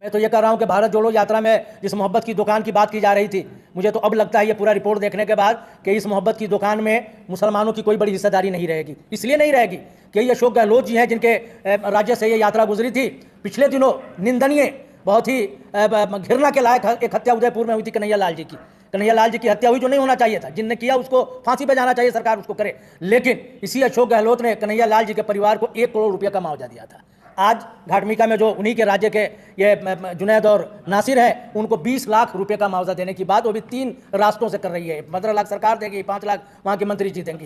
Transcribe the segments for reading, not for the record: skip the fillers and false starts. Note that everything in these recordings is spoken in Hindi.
मैं तो ये कह रहा हूँ कि भारत जोड़ो यात्रा में जिस मोहब्बत की दुकान की बात की जा रही थी, मुझे तो अब लगता है ये पूरा रिपोर्ट देखने के बाद कि इस मोहब्बत की दुकान में मुसलमानों की कोई बड़ी हिस्सेदारी नहीं रहेगी। इसलिए नहीं रहेगी कि ये अशोक गहलोत जी हैं जिनके राज्य से ये यात्रा गुजरी थी। पिछले दिनों निंदनीय, बहुत ही घृणा के लायक एक हत्या उदयपुर में हुई थी कन्हैया लाल जी की। कन्हैया लाल जी की हत्या हुई, जो नहीं होना चाहिए था। जिनने किया उसको फांसी पे जाना चाहिए, सरकार उसको करे। लेकिन इसी अशोक गहलोत ने कन्हैया लाल जी के परिवार को 1 करोड़ रुपये का मुआवजा दिया था। आज घाटमिका में जो उन्हीं के राज्य के ये जुनैद और नासिर है, उनको 20 लाख रुपए का मुआवजा देने की बात वो भी 3 रास्तों से कर रही है। 15 लाख सरकार देगी, 5 लाख वहां के मंत्री जी देंगे।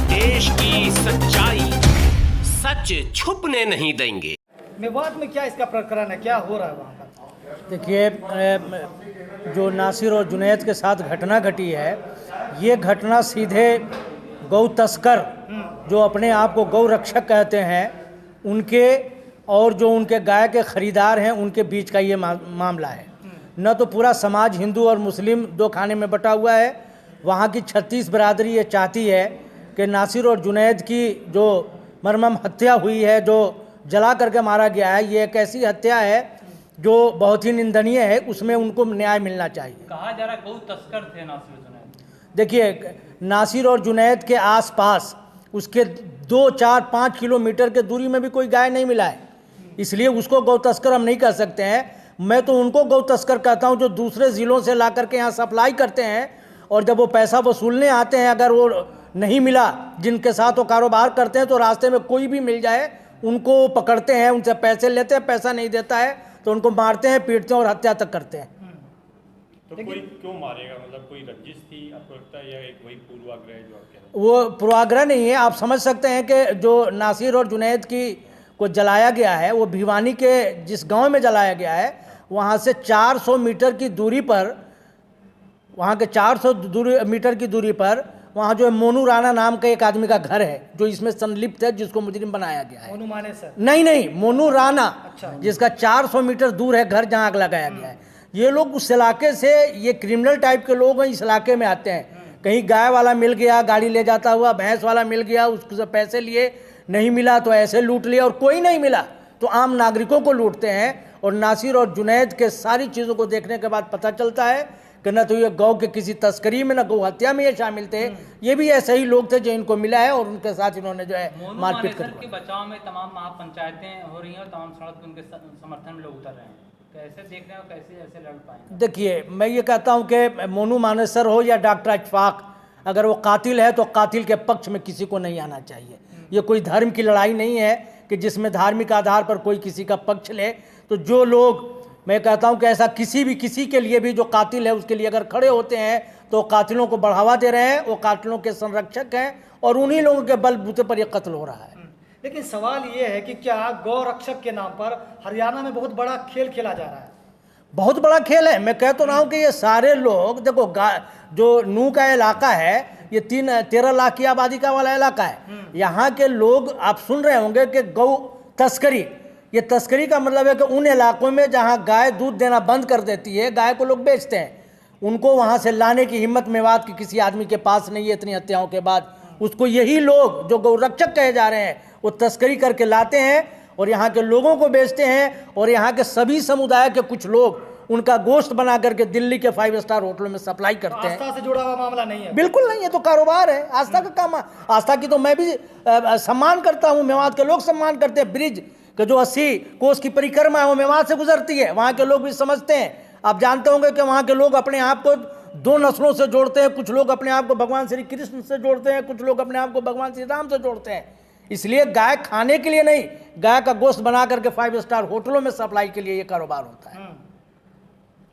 देश की सच्चाई, सच छुपने नहीं देंगे। मेवात में क्या इसका प्रकरण है, क्या हो रहा है वहाँ पर? देखिए, जो नासिर और जुनैद के साथ घटना घटी है, ये घटना सीधे गौ तस्कर जो अपने आप को गौ रक्षक कहते हैं उनके और जो उनके गाय के खरीदार हैं उनके बीच का ये मामला है। न तो पूरा समाज हिंदू और मुस्लिम दो खाने में बटा हुआ है। वहाँ की 36 बिरादरी ये चाहती है कि नासिर और जुनैद की जो मर्मम हत्या हुई है, जो जला करके मारा गया है, ये एक ऐसी हत्या है जो बहुत ही निंदनीय है। उसमें उनको न्याय मिलना चाहिए। कहा जा रहा है गौ तस्कर थे नासिर जुनैद। देखिए, नासिर और जुनैद के आसपास उसके 2, 4, 5 किलोमीटर के दूरी में भी कोई गाय नहीं मिला है, इसलिए उसको गौ तस्कर हम नहीं कह सकते हैं। मैं तो उनको गौ तस्कर कहता हूं जो दूसरे ज़िलों से ला करके यहाँ सप्लाई करते हैं, और जब वो पैसा वसूलने आते हैं, अगर वो नहीं मिला, जिनके साथ वो कारोबार करते हैं, तो रास्ते में कोई भी मिल जाए उनको पकड़ते हैं, उनसे पैसे लेते हैं, पैसा नहीं देता है तो उनको मारते हैं, पीटते हैं और हत्या तक करते हैं। तो कोई क्यों मारेगा? मतलब कोई रंजिश थी आपको लगता है, या एक वही पूर्वाग्रह जो आप कह रहे हैं? वो पूर्वाग्रह नहीं है। आप समझ सकते हैं कि जो नासिर और जुनैद की को जलाया गया है, वो भिवानी के जिस गांव में जलाया गया है, वहाँ से 400 मीटर की दूरी पर, वहाँ के 400 मीटर की दूरी पर वहाँ जो है मोनू राणा नाम का एक आदमी का घर है जो इसमें संलिप्त है, जिसको मुजरिम बनाया गया है। मोनू माने सर? नहीं, मोनू राणा। अच्छा। जिसका 400 मीटर दूर है घर, जहाँ आग लगाया गया है। ये लोग उस इलाके से, ये क्रिमिनल टाइप के लोग हैं, इस इलाके में आते हैं। कहीं गाय वाला मिल गया, गाड़ी ले जाता हुआ, भैंस वाला मिल गया, उससे पैसे लिए, नहीं मिला तो ऐसे लूट लिया, और कोई नहीं मिला तो आम नागरिकों को लूटते हैं। और नासिर और जुनैद के सारी चीज़ों को देखने के बाद पता चलता है कि न तो ये गौ के किसी तस्करी में, न गौ हत्या में ये शामिल थे। ये भी ऐसे ही लोग थे जो इनको मिला है, और उनके साथ इन्होंने जो है मारपीट कर के बचाव में तमाम महापंचायतें हो रही हैं और तमाम सड़क उनके समर्थन में लोग उतर रहे हैं। कैसे देख रहे हो, कैसे ऐसे लड़ पाएंगे? देखिए, मैं ये कहता हूँ कि मोनू मानेसर हो या डॉक्टर अशफाक, अगर वो कातिल है तो कातिल के पक्ष में किसी को नहीं आना चाहिए। ये कोई धर्म की लड़ाई नहीं है कि जिसमें धार्मिक आधार पर कोई किसी का पक्ष ले। तो जो लोग, मैं कहता हूं कि ऐसा किसी के लिए भी जो कातिल है उसके लिए अगर खड़े होते हैं तो कातिलों को बढ़ावा दे रहे हैं, वो कातिलों के संरक्षक हैं, और उन्हीं लोगों के बलबूते पर यह कत्ल हो रहा है। लेकिन सवाल ये है कि क्या गौ रक्षक के नाम पर हरियाणा में बहुत बड़ा खेल खेला जा रहा है? बहुत बड़ा खेल है। मैं कह तो रहा हूँ कि ये सारे लोग, देखो जो नू का इलाका है, ये 13 लाख की आबादी का वाला इलाका है। यहाँ के लोग, आप सुन रहे होंगे कि गौ तस्करी, ये तस्करी का मतलब है कि उन इलाकों में जहाँ गाय दूध देना बंद कर देती है, गाय को लोग बेचते हैं, उनको वहाँ से लाने की हिम्मत मेवात की किसी आदमी के पास नहीं है। इतनी हत्याओं के बाद उसको यही लोग जो गौ रक्षक कहे जा रहे हैं वो तस्करी करके लाते हैं और यहाँ के लोगों को बेचते हैं। और यहाँ के सभी समुदाय के कुछ लोग उनका गोश्त बना करके दिल्ली के 5 स्टार होटलों में सप्लाई करते हैं। आस्था से जुड़ा हुआ मामला नहीं है? बिल्कुल नहीं है, तो कारोबार है। आस्था का काम, आस्था की तो मैं भी सम्मान करता हूँ, मेवात के लोग सम्मान करते हैं। ब्रिज के जो 80 कोस की परिक्रमा है वो मेवात से गुजरती है, वहाँ के लोग भी समझते हैं। आप जानते होंगे कि वहाँ के लोग अपने आप को 2 नस्लों से जोड़ते हैं। कुछ लोग अपने आप को भगवान श्री कृष्ण से जोड़ते हैं, कुछ लोग अपने आप को भगवान श्री राम से जोड़ते हैं। इसलिए गाय खाने के लिए नहीं, गाय का गोश्त बना करके 5 स्टार होटलों में सप्लाई के लिए ये कारोबार होता है।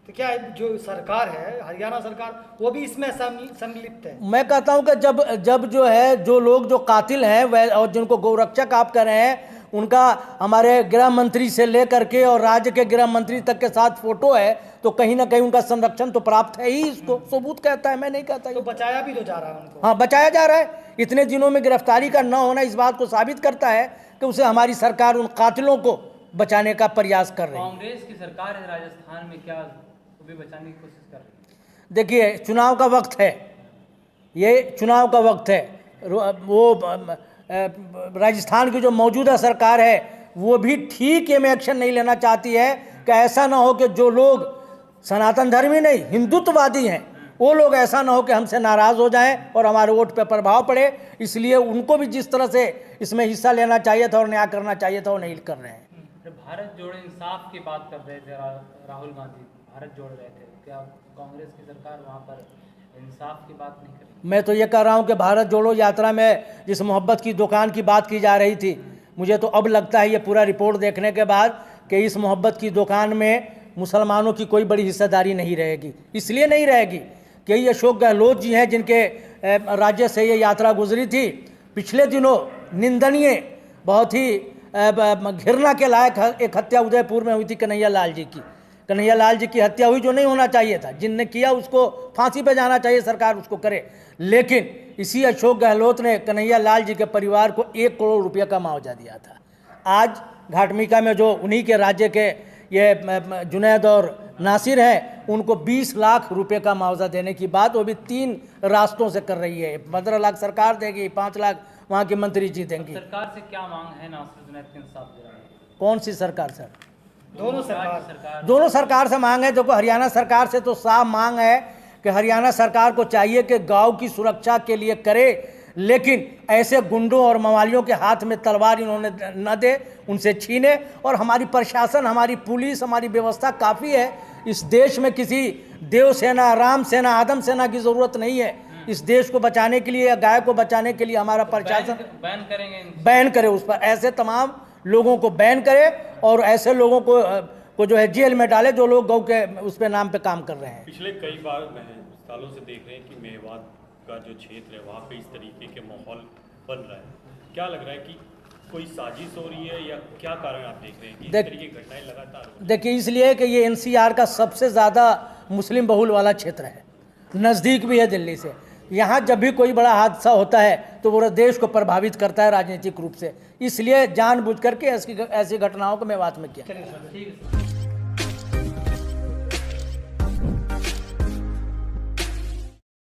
तो क्या जो सरकार है, हरियाणा सरकार, वो भी इसमें संलिप्त है? मैं कहता हूं कि जब जो है, जो लोग जो कातिल हैं वह, और जिनको गौरक्षक आप कह रहे हैं, उनका हमारे गृह मंत्री से लेकर के और राज्य के गृह मंत्री तक के साथ फोटो है, तो कहीं ना कहीं उनका संरक्षण तो प्राप्त है ही। इसको सबूत कहता है, मैं नहीं कहता। तो बचाया भी तो जा रहा है उनको? हाँ, बचाया जा रहा है। इतने दिनों में गिरफ्तारी का न होना इस बात को साबित करता है कि उसे हमारी सरकार उन कातिलों को बचाने का प्रयास कर रही है। कांग्रेस की सरकार है राजस्थान में, क्या भी बचाने की कोशिश कर रही है? देखिए, चुनाव का वक्त है, ये चुनाव का वक्त है। वो राजस्थान की जो मौजूदा सरकार है वो भी ठीक ये में एक्शन नहीं लेना चाहती है कि ऐसा ना हो कि जो लोग सनातन धर्मी नहीं हिंदुत्ववादी हैं वो लोग ऐसा ना हो कि हमसे नाराज़ हो जाएं और हमारे वोट पे प्रभाव पड़े। इसलिए उनको भी जिस तरह से इसमें हिस्सा लेना चाहिए था और न्याय करना चाहिए था वो नहीं कर रहे हैं। भारत जोड़ो इंसाफ की बात कर रहे थे राहुल गांधी, भारत जोड़ रहे थे, क्या कांग्रेस की सरकार वहाँ पर इंसाफ की बात नहीं करेगी? मैं तो ये कह रहा हूँ कि भारत जोड़ो यात्रा में जिस मोहब्बत की दुकान की बात की जा रही थी, मुझे तो अब लगता है ये पूरा रिपोर्ट देखने के बाद कि इस मोहब्बत की दुकान में मुसलमानों की कोई बड़ी हिस्सेदारी नहीं रहेगी। इसलिए नहीं रहेगी कि ये अशोक गहलोत जी हैं जिनके राज्य से ये यात्रा गुजरी थी। पिछले दिनों निंदनीय बहुत ही घृणा के लायक एक हत्या उदयपुर में हुई थी कन्हैया लाल जी की। कन्हैया लाल जी की हत्या हुई जो नहीं होना चाहिए था, जिनने किया उसको फांसी पे जाना चाहिए, सरकार उसको करे। लेकिन इसी अशोक गहलोत ने कन्हैया लाल जी के परिवार को 1 करोड़ रुपये का मुआवजा दिया था। आज घाटमिका में जो उन्हीं के राज्य के ये जुनैद और नासिर हैं उनको 20 लाख रुपए का मुआवजा देने की बात वो भी 3 रास्तों से कर रही है। 15 लाख सरकार देगी, 5 लाख वहाँ के मंत्री जी देंगी। सरकार से क्या मांग है नासिर जुनैद के इंसाफ दिलाने की? कौन सी सरकार सर? दोनों सरकार दोनों सरकार से मांग है। देखो हरियाणा सरकार से तो साफ मांग है कि हरियाणा सरकार को चाहिए कि गांव की सुरक्षा के लिए करे, लेकिन ऐसे गुंडों और मवालियों के हाथ में तलवार इन्होंने न दे, उनसे छीने। और हमारी प्रशासन, हमारी पुलिस, हमारी व्यवस्था काफ़ी है। इस देश में किसी देव सेना, राम सेना, आदम सेना की ज़रूरत नहीं है। इस देश को बचाने के लिए या गाय को बचाने के लिए हमारा प्रशासन बैन करेंगे, बैन करे उस पर, ऐसे तमाम लोगों को बैन करे और ऐसे लोगों को जो है जेल में डाले जो लोग गौ के उस पे नाम पे काम कर रहे हैं। पिछले कई बार सालों से देख रहे हैं कि मेवात का जो क्षेत्र है वहाँ पे इस तरीके के माहौल बन रहा है। क्या लग रहा है कि कोई साजिश हो रही है या क्या कारण आप देख रहे हैं कि इस तरीके की घटनाएं लगातार हो रही हैं? देखिए, इसलिए कि ये NCR का सबसे ज़्यादा मुस्लिम बहुल वाला क्षेत्र है, नज़दीक भी है दिल्ली से। यहाँ जब भी कोई बड़ा हादसा होता है तो पूरे देश को प्रभावित करता है राजनीतिक रूप से। इसलिए जानबूझ करके ऐसी घटनाओं को मेवात में किया। चलिए सर। ठीक है।